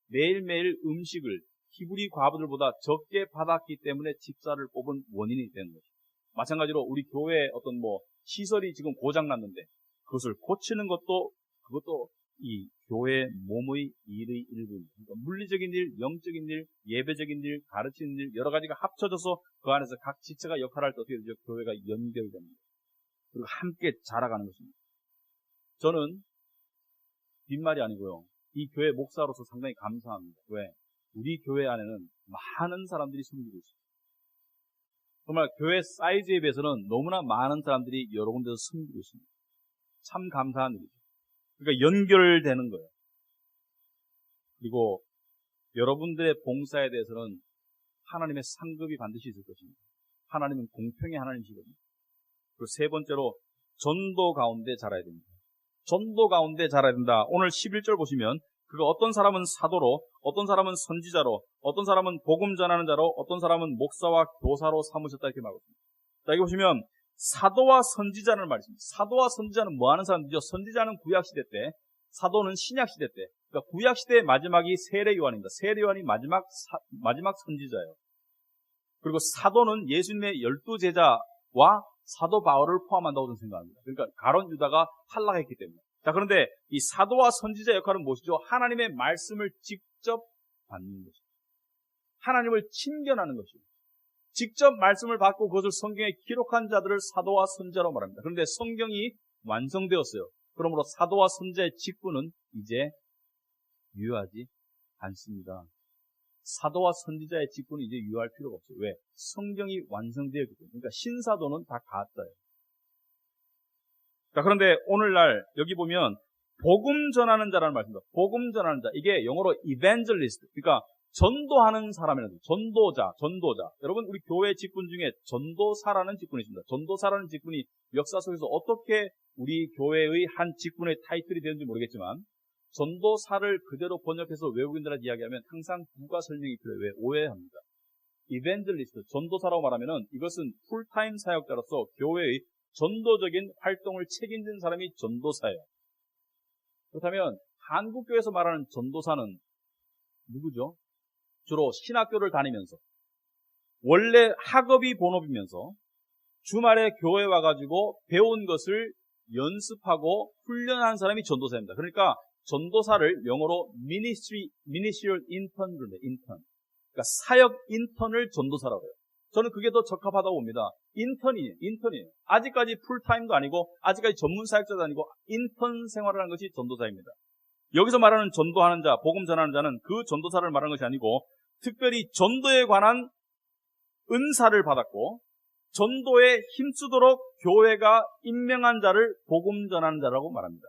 매일매일 음식을 히브리 과부들보다 적게 받았기 때문에 집사를 뽑은 원인이 되는 것입니다. 마찬가지로 우리 교회에 어떤 시설이 지금 고장났는데 그것을 고치는 것도 그것도 이 교회 몸의 일의 일부입니다. 그러니까 물리적인 일, 영적인 일, 예배적인 일, 가르치는 일 여러 가지가 합쳐져서 그 안에서 각 지체가 역할을 할 때 어떻게 되죠? 교회가 연결됩니다. 그리고 함께 자라가는 것입니다. 저는 빈말이 아니고요. 이 교회 목사로서 상당히 감사합니다. 왜? 우리 교회 안에는 많은 사람들이 섬기고 있습니다. 정말 교회 사이즈에 비해서는 너무나 많은 사람들이 여러 군데서 섬기고 있습니다. 참 감사한 일이죠. 그러니까 연결되는 거예요. 그리고 여러분들의 봉사에 대해서는 하나님의 상급이 반드시 있을 것입니다. 하나님은 공평의 하나님이시거든요. 그리고 세 번째로 전도 가운데 자라야 됩니다. 전도 가운데 자라야 된다. 오늘 11절 보시면 어떤 사람은 사도로, 어떤 사람은 선지자로, 어떤 사람은 복음 전하는 자로, 어떤 사람은 목사와 교사로 삼으셨다 이렇게 말하고 있습니다. 자, 여기 보시면 사도와 선지자는 말이십니다. 사도와 선지자는 뭐 하는 사람들이죠? 선지자는 구약시대 때, 사도는 신약시대 때. 그러니까 구약시대의 마지막이 세례 요한입니다. 세례 요한이 마지막 선지자예요. 그리고 사도는 예수님의 12제자와 사도 바울을 포함한다고 저는 생각합니다. 그러니까 가룟 유다가 탈락했기 때문에. 자, 그런데 이 사도와 선지자 역할은 무엇이죠? 하나님의 말씀을 직접 받는 것입니다. 하나님을 친견하는 것입니다. 직접 말씀을 받고 그것을 성경에 기록한 자들을 사도와 선지자로 말합니다. 그런데 성경이 완성되었어요. 그러므로 사도와 선지자의 직분은 이제 유효하지 않습니다. 사도와 선지자의 직분은 이제 유효할 필요가 없어요. 왜? 성경이 완성되었기 때문에. 그러니까 신사도는 다 가짜예요. 자, 그런데 오늘날 여기 보면 복음 전하는 자라는 말씀입니다. 복음 전하는 자. 이게 영어로 evangelist. 그러니까 전도하는 사람이라는 전도자. 여러분 우리 교회 직분 중에 전도사라는 직분이 있습니다. 전도사라는 직분이 역사 속에서 어떻게 우리 교회의 한 직분의 타이틀이 되는지 모르겠지만 전도사를 그대로 번역해서 외국인들한테 이야기하면 항상 부가 설명이 필요해요. 왜? 오해합니다. 이벤젤리스트, 전도사라고 말하면은 이것은 풀타임 사역자로서 교회의 전도적인 활동을 책임진 사람이 전도사예요. 그렇다면 한국교회에서 말하는 전도사는 누구죠? 주로 신학교를 다니면서 원래 학업이 본업이면서 주말에 교회 와가지고 배운 것을 연습하고 훈련한 사람이 전도사입니다. 그러니까 전도사를 영어로 ministerial intern 그러는데 인턴. 그러니까 사역 인턴을 전도사라고 해요. 저는 그게 더 적합하다고 봅니다. 인턴이에요. 아직까지 풀타임도 아니고 아직까지 전문 사역자도 아니고 인턴 생활을 하는 것이 전도사입니다. 여기서 말하는 전도하는 자, 복음 전하는 자는 그 전도사를 말하는 것이 아니고 특별히 전도에 관한 은사를 받았고 전도에 힘쓰도록 교회가 임명한 자를 복음 전하는 자라고 말합니다.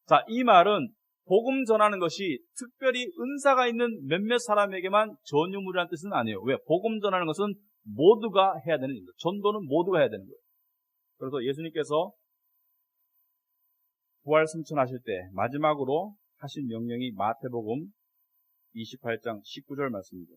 자, 이 말은 복음 전하는 것이 특별히 은사가 있는 몇몇 사람에게만 전유물이라는 뜻은 아니에요. 왜? 복음 전하는 것은 모두가 해야 되는 일입니다. 전도는 모두가 해야 되는 거예요. 그래서 예수님께서 부활 승천하실 때 마지막으로 하신 명령이 마태복음 28장 19절 말씀입니다.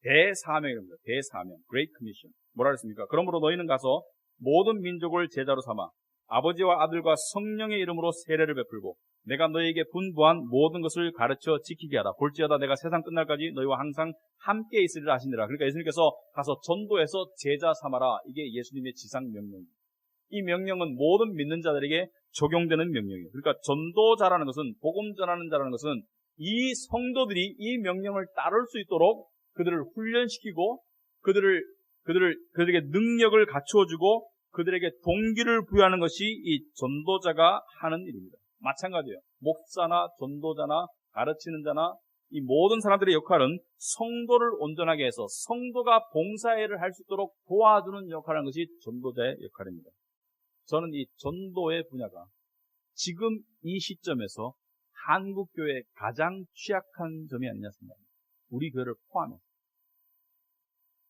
대사명입니다. 대사명. Great Commission. 뭐라 그랬습니까? 그러므로 너희는 가서 모든 민족을 제자로 삼아 아버지와 아들과 성령의 이름으로 세례를 베풀고 내가 너희에게 분부한 모든 것을 가르쳐 지키게 하라. 볼지어다 내가 세상 끝날까지 너희와 항상 함께 있으리라 하시니라. 그러니까 예수님께서 가서 전도해서 제자 삼아라. 이게 예수님의 지상 명령입니다. 이 명령은 모든 믿는 자들에게 적용되는 명령이에요. 그러니까 전도자라는 것은, 복음 전하는 자라는 것은 이 성도들이 이 명령을 따를 수 있도록 그들을 훈련시키고 그들에게 능력을 갖추어주고 그들에게 동기를 부여하는 것이 이 전도자가 하는 일입니다. 마찬가지예요. 목사나 전도자나 가르치는 자나 이 모든 사람들의 역할은 성도를 온전하게 해서 성도가 봉사일을 할 수 있도록 도와주는 역할을 하는 것이 전도자의 역할입니다. 저는 이 전도의 분야가 지금 이 시점에서 한국교회의 가장 취약한 점이 아니냐 생각합니다. 우리 교회를 포함해서.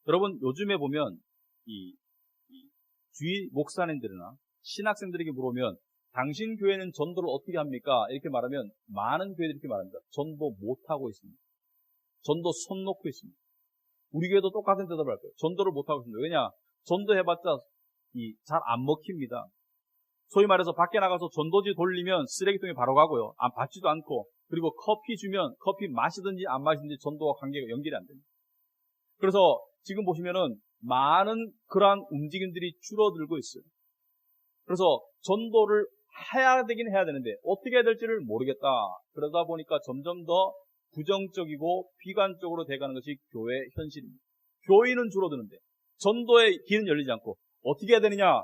여러분 요즘에 보면 이 주위 목사님들이나 신학생들에게 물으면 당신 교회는 전도를 어떻게 합니까? 이렇게 말하면 많은 교회들이 이렇게 말합니다. 전도 못하고 있습니다. 전도 손 놓고 있습니다. 우리 교회도 똑같은 대답을 할 거예요. 전도를 못하고 있습니다. 왜냐? 전도해봤자 잘 안 먹힙니다. 소위 말해서 밖에 나가서 전도지 돌리면 쓰레기통에 바로 가고요. 안 받지도 않고, 그리고 커피 주면 커피 마시든지 안 마시든지 전도와 관계가 연결이 안 됩니다. 그래서 지금 보시면은 많은 그러한 움직임들이 줄어들고 있어요. 그래서 전도를 해야 되긴 해야 되는데 어떻게 해야 될지를 모르겠다. 그러다 보니까 점점 더 부정적이고 비관적으로 돼가는 것이 교회 현실입니다. 교인은 줄어드는데 전도의 길은 열리지 않고 어떻게 해야 되느냐?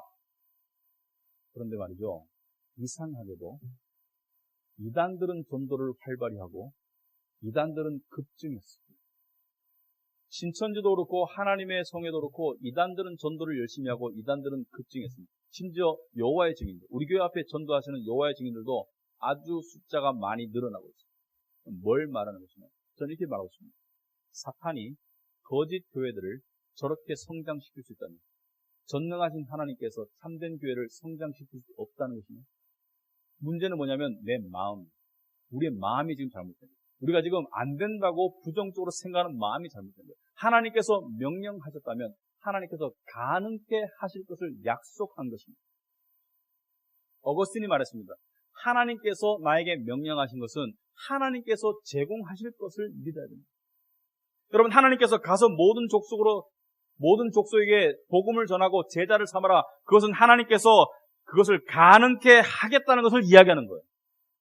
그런데 말이죠. 이상하게도 이단들은 전도를 활발히 하고 이단들은 급증했습니다. 신천지도 그렇고 하나님의 성회도 그렇고 이단들은 전도를 열심히 하고 이단들은 급증했습니다. 심지어 여호와의 증인들, 우리 교회 앞에 전도하시는 여호와의 증인들도 아주 숫자가 많이 늘어나고 있습니다. 뭘 말하는 것이냐? 저는 이렇게 말하고 있습니다. 사탄이 거짓 교회들을 저렇게 성장시킬 수 있다면 전능하신 하나님께서 참된 교회를 성장시킬 수 없다는 것입니다. 문제는 뭐냐면 내 마음, 우리의 마음이 지금 잘못된 거예요. 우리가 지금 안 된다고 부정적으로 생각하는 마음이 잘못된 거예요. 하나님께서 명령하셨다면 하나님께서 가능케 하실 것을 약속한 것입니다. 어거스틴이 말했습니다. 하나님께서 나에게 명령하신 것은 하나님께서 제공하실 것을 믿어야 됩니다. 여러분, 하나님께서 가서 모든 족속에게 복음을 전하고 제자를 삼아라. 그것은 하나님께서 그것을 가능케 하겠다는 것을 이야기하는 거예요.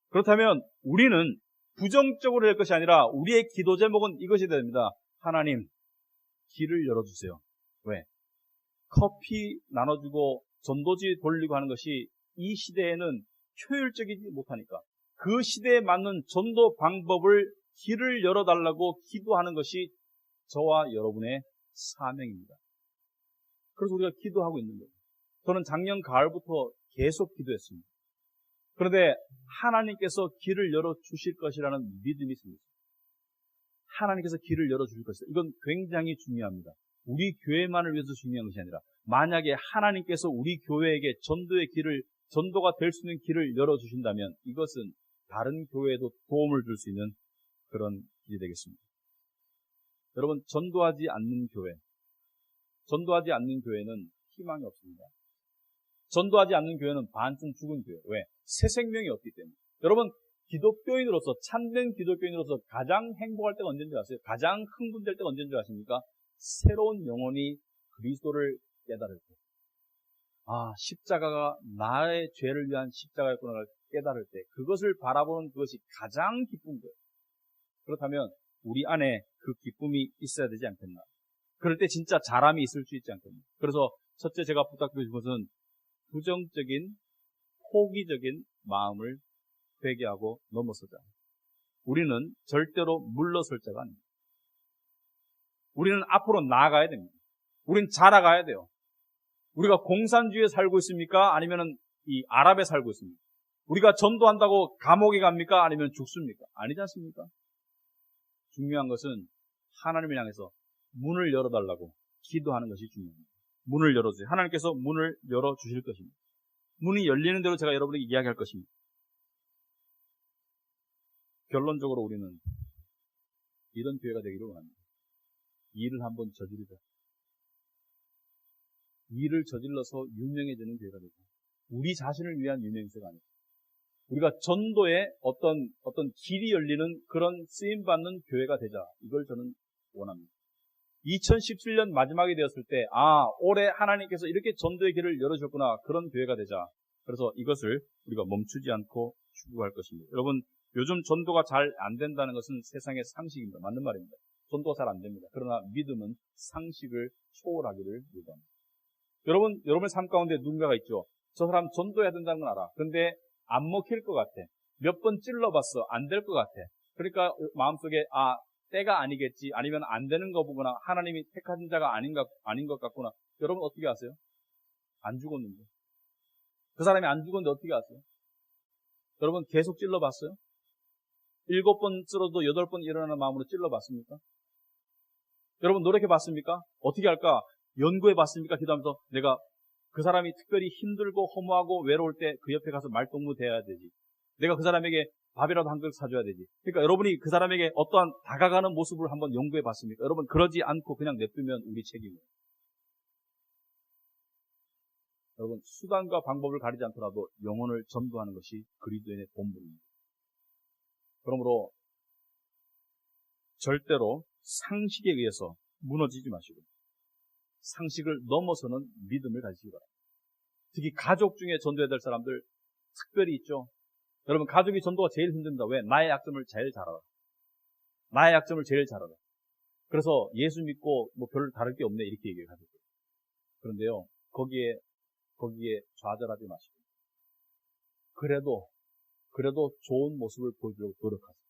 그렇다면 우리는 부정적으로 될 것이 아니라 우리의 기도 제목은 이것이 됩니다. 하나님, 길을 열어주세요. 왜? 커피 나눠주고 전도지 돌리고 하는 것이 이 시대에는 효율적이지 못하니까 그 시대에 맞는 전도 방법을 길을 열어달라고 기도하는 것이 저와 여러분의 사명입니다. 그래서 우리가 기도하고 있는 거예요. 저는 작년 가을부터 계속 기도했습니다. 그런데 하나님께서 길을 열어주실 것이라는 믿음이 있습니다. 하나님께서 길을 열어주실 것이다. 이건 굉장히 중요합니다. 우리 교회만을 위해서 중요한 것이 아니라 만약에 하나님께서 우리 교회에게 전도가 될 수 있는 길을 열어주신다면 이것은 다른 교회에도 도움을 줄 수 있는 그런 길이 되겠습니다. 여러분, 전도하지 않는 교회는 희망이 없습니다. 전도하지 않는 교회는 반쯤 죽은 교회. 왜? 새 생명이 없기 때문에. 여러분, 기독교인으로서, 참된 기독교인으로서 가장 행복할 때가 언제인 줄 아세요? 가장 흥분될 때가 언제인 줄 아십니까? 새로운 영혼이 그리스도를 깨달을 때. 아, 십자가가 나의 죄를 위한 십자가였구나를 깨달을 때. 그것을 바라보는 그것이 가장 기쁜 거예요. 그렇다면 우리 안에 그 기쁨이 있어야 되지 않겠나. 그럴 때 진짜 자람이 있을 수 있지 않겠나. 그래서 첫째 제가 부탁드리는 것은 부정적인, 포기적인 마음을 회개하고 넘어서자. 우리는 절대로 물러설 자가 아닙니다. 우리는 앞으로 나아가야 됩니다. 우리는 자라가야 돼요. 우리가 공산주의에 살고 있습니까? 아니면 이 아랍에 살고 있습니까? 우리가 전도한다고 감옥에 갑니까? 아니면 죽습니까? 아니지 않습니까? 중요한 것은 하나님을 향해서 문을 열어달라고 기도하는 것이 중요합니다. 문을 열어주세요. 하나님께서 문을 열어주실 것입니다. 문이 열리는 대로 제가 여러분에게 이야기할 것입니다. 결론적으로 우리는 이런 교회가 되기를 원합니다. 일을 한번 저지르자. 일을 저질러서 유명해지는 교회가 되고 우리 자신을 위한 유명세가 아니고 우리가 전도에 어떤 길이 열리는 그런 쓰임받는 교회가 되자. 이걸 저는 원합니다. 2017년 마지막이 되었을 때 올해 하나님께서 이렇게 전도의 길을 열어주셨구나. 그런 교회가 되자. 그래서 이것을 우리가 멈추지 않고 추구할 것입니다. 여러분, 요즘 전도가 잘 안 된다는 것은 세상의 상식입니다. 맞는 말입니다. 전도가 잘 안 됩니다. 그러나 믿음은 상식을 초월하기를 요구합니다. 여러분의 삶 가운데 누군가가 있죠. 저 사람 전도해야 된다는 건 알아. 근데 안 먹힐 것 같아. 몇 번 찔러봤어. 안 될 것 같아. 그러니까 마음속에 때가 아니겠지. 아니면 안 되는 거 보구나. 하나님이 택하신 자가 아닌 것 같구나. 여러분 어떻게 아세요? 안 죽었는데. 그 사람이 안 죽었는데 어떻게 아세요? 여러분 계속 찔러봤어요? 7번 쓰러도 8번 일어나는 마음으로 찔러봤습니까? 여러분 노력해봤습니까? 어떻게 할까? 연구해봤습니까? 기도하면서 내가 그 사람이 특별히 힘들고 허무하고 외로울 때 그 옆에 가서 말동무 대야 되지. 내가 그 사람에게 밥이라도 한 그릇 사줘야 되지. 그러니까 여러분이 그 사람에게 어떠한 다가가는 모습을 한번 연구해 봤습니까? 여러분, 그러지 않고 그냥 냅두면 우리 책임이에요. 여러분, 수단과 방법을 가리지 않더라도 영혼을 전도하는 것이 그리스도인의 본분입니다. 그러므로 절대로 상식에 의해서 무너지지 마시고 상식을 넘어서는 믿음을 가지시기 바랍니다. 특히 가족 중에 전도해야 될 사람들 특별히 있죠. 여러분, 가족이 전도가 제일 힘듭니다. 왜? 나의 약점을 제일 잘 알아. 나의 약점을 제일 잘 알아. 그래서 예수 믿고 뭐 별 다를 게 없네 이렇게 얘기를 하죠. 그런데요, 거기에 좌절하지 마시고 그래도 좋은 모습을 보여주려고 노력하세요.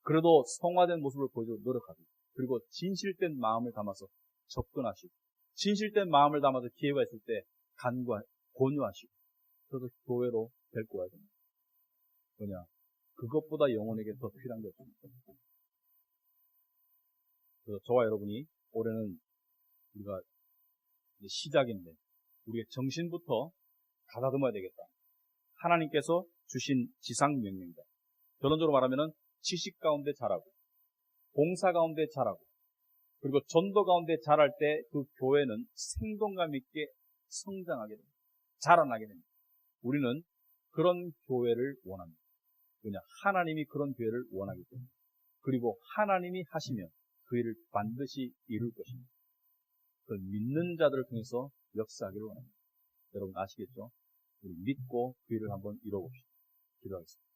그래도 성화된 모습을 보여주려고 노력하세요. 그리고 진실된 마음을 담아서 접근하시고 진실된 마음을 담아서 기회가 있을 때 권유하시고 그래서 교회로 데리고 와야 됩니다. 뭐냐? 그것보다 영혼에게 더 필요한 게 없습니다. 그래서 저와 여러분이 올해는 우리가 이제 시작인데 우리의 정신부터 가다듬어야 되겠다. 하나님께서 주신 지상명령이다. 결론적으로 말하면은 지식 가운데 자라고 봉사 가운데 자라고 그리고 전도 가운데 자랄 때 그 교회는 생동감 있게 성장하게 됩니다. 자라나게 됩니다. 우리는 그런 교회를 원합니다. 왜냐? 하나님이 그런 교회를 원하기 때문에. 그리고 하나님이 하시면 그 일을 반드시 이룰 것입니다. 그 믿는 자들을 통해서 역사하기를 원합니다. 여러분 아시겠죠? 우리 믿고 그 일을 한번 이뤄봅시다. 기도하겠습니다.